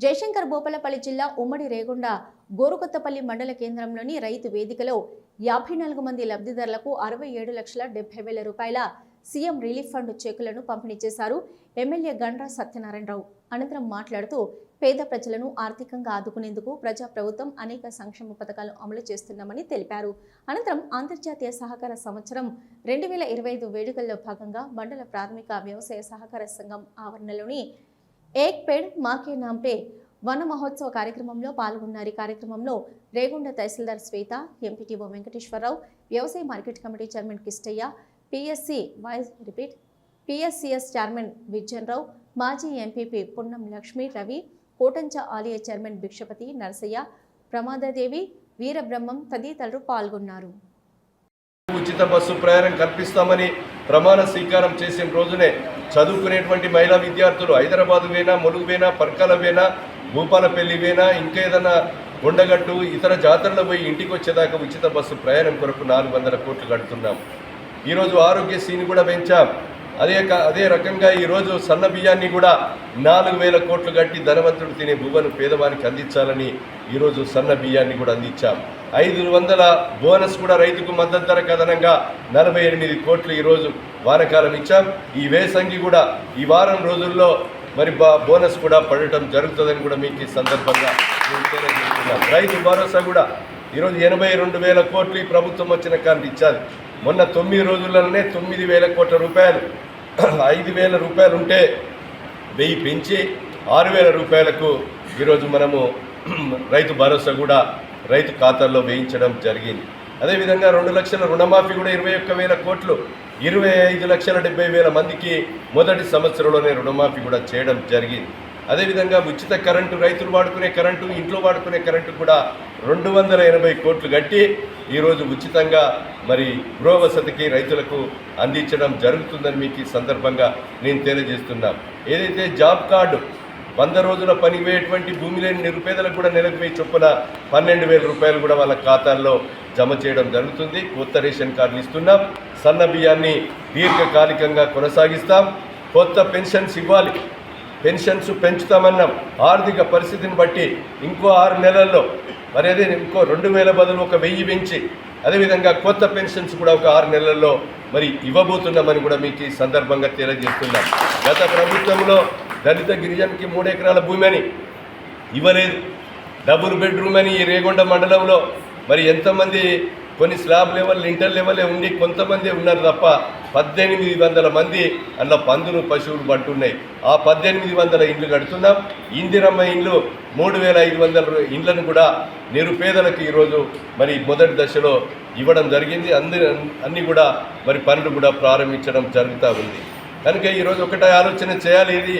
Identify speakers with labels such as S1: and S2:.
S1: జయశంకర్ భూపాలపల్లి జిల్లా ఉమ్మడి రేగొండ గోరుకొత్తపల్లి మండల కేంద్రంలోని రైతు వేదికలో 54 మంది లబ్ధిదారులకు 67,70,000 రూపాయల సీఎం రిలీఫ్ ఫండ్ చెక్కులను పంపిణీ చేశారు ఎమ్మెల్యే గండ్ర సత్యనారాయణరావు. అనంతరం మాట్లాడుతూ పేద ప్రజలను ఆర్థికంగా ఆదుకునేందుకు ప్రజా ప్రభుత్వం అనేక సంక్షేమ పథకాలు అమలు చేస్తున్నామని తెలిపారు. అనంతరం అంతర్జాతీయ సహకార సంవత్సరం 2025 వేడుకల్లో భాగంగా మండల ప్రాథమిక వ్యవసాయ సహకార సంఘం ఆవరణలోని ఏక్ పేడ్ మాకే నాంపే వన మహోత్సవ కార్యక్రమంలో పాల్గొన్నారు. ఈ కార్యక్రమంలో రేగొండ తహసీల్దార్ శ్వేత, ఎంపీటీఓ వెంకటేశ్వరరావు, వ్యవసాయ market committee chairman Kishtaiah, PSCS chairman Vijayan Rao, మాజీ ఎంపీపీ పున్నం లక్ష్మీ, రవి, కోటంచ ఆలయ చైర్మన్ భిక్షపతి, నరసయ్య, ప్రమాదదేవి, వీరబ్రహ్మం తదితరులు పాల్గొన్నారు.
S2: ఉచిత బస్సు ప్రయాణం కల్పిస్తామని ప్రమాణ స్వీకారం చేసిన రోజునే చదువుకునేటువంటి మహిళా విద్యార్థులు హైదరాబాద్ వేనా, ములుగు వేనా, పర్కాల వేనా, భూపాలపల్లి వేనా, ఇంకేదైనా కొండగట్టు ఇతర జాతరలో పోయి ఇంటికి వచ్చేదాకా ఉచిత బస్సు ప్రయాణం కొరకు 400 కోట్లు కడుతున్నాం. ఈరోజు ఆరోగ్యశ్రీని కూడా పెంచాం. అదే రకంగా ఈరోజు సన్న బియ్యాన్ని కూడా 4,000 కోట్లు కట్టి ధనవంతుడు తినే భూవను పేదవానికి అందించాలని ఈరోజు సన్న బియ్యాన్ని కూడా అందించాం. 500 బోనస్ కూడా రైతుకు మద్దతు ధర అదనంగా 48 కోట్లు ఈరోజు వానకాలం ఇచ్చాం. ఈ వేసంగి కూడా ఈ వారం రోజుల్లో మరి బోనస్ కూడా పడటం జరుగుతుందని కూడా మీకు ఈ సందర్భంగా రైతు భరోసా కూడా ఈరోజు 82,000 కోట్లు ఈ ప్రభుత్వం వచ్చిన కానీ ఇచ్చారు. మొన్న 9 రోజుల్లోనే 9,000 కోట్ల రూపాయలు, 5,000 రూపాయలు ఉంటే 1000 పెంచి 6,000 రూపాయలకు ఈరోజు మనము రైతు భరోసా కూడా రైతు ఖాతాల్లో వేయించడం జరిగింది. అదేవిధంగా 2 లక్షల రుణమాఫీ కూడా 21,000 కోట్లు, 25,70,000 మందికి మొదటి సంవత్సరంలోనే రుణమాఫీ కూడా చేయడం జరిగింది. అదేవిధంగా ఉచిత కరెంటు, రైతులు వాడుకునే కరెంటు, ఇంట్లో వాడుకునే కరెంటు కూడా 280 కోట్లు కట్టి ఈరోజు ఉచితంగా మరి గృహ వసతికి రైతులకు అందించడం జరుగుతుందని మీకు ఈ సందర్భంగా నేను తెలియజేస్తున్నాను. ఏదైతే జాబ్ కార్డు 100 రోజుల పని వేయటువంటి భూమి లేని నిరుపేదలకు కూడా నెలకు 1000 చొప్పున 12,000 రూపాయలు కూడా వాళ్ళ ఖాతాల్లో జమ చేయడం జరుగుతుంది. కొత్త రేషన్ కార్డులు ఇస్తున్నాం. సన్న బియ్యాన్ని దీర్ఘకాలికంగా కొనసాగిస్తాం. కొత్త పెన్షన్స్ ఇవ్వాలి, పెన్షన్స్ పెంచుతామన్నాం. ఆర్థిక పరిస్థితిని బట్టి ఇంకో 6 నెలల్లో మరి అదే ఇంకో 2,000 బదులు ఒక 1000 పెంచి అదేవిధంగా కొత్త పెన్షన్స్ కూడా ఒక 6 నెలల్లో మరి ఇవ్వబోతున్నామని కూడా మీకు ఈ సందర్భంగా తెలియజేస్తున్నాం. గత ప్రభుత్వంలో దళిత గిరిజనకి 3 ఎకరాల భూమి అని ఇవ్వలేదు. డబుల్ బెడ్రూమ్ అని ఈ రేగొండ మండలంలో మరి ఎంతమంది కొన్ని స్లాబ్ లెవెల్, ఇంటర్ లెవెలే ఉండి కొంతమంది ఉన్నారు తప్ప 1,800 మంది అందులో పందులు, పశువులు పట్టున్నాయి. ఆ 1,800 ఇండ్లు కడుతున్నాం. ఇందిరమ్మ ఇండ్లు 3,500 ఇండ్లను కూడా నిరుపేదలకు ఈరోజు మరి మొదటి దశలో ఇవ్వడం జరిగింది. అన్ని కూడా మరి పనులు కూడా ప్రారంభించడం జరుగుతూ ఉంది. కనుక ఈరోజు ఒకటే ఆలోచన చేయాలి. ఇది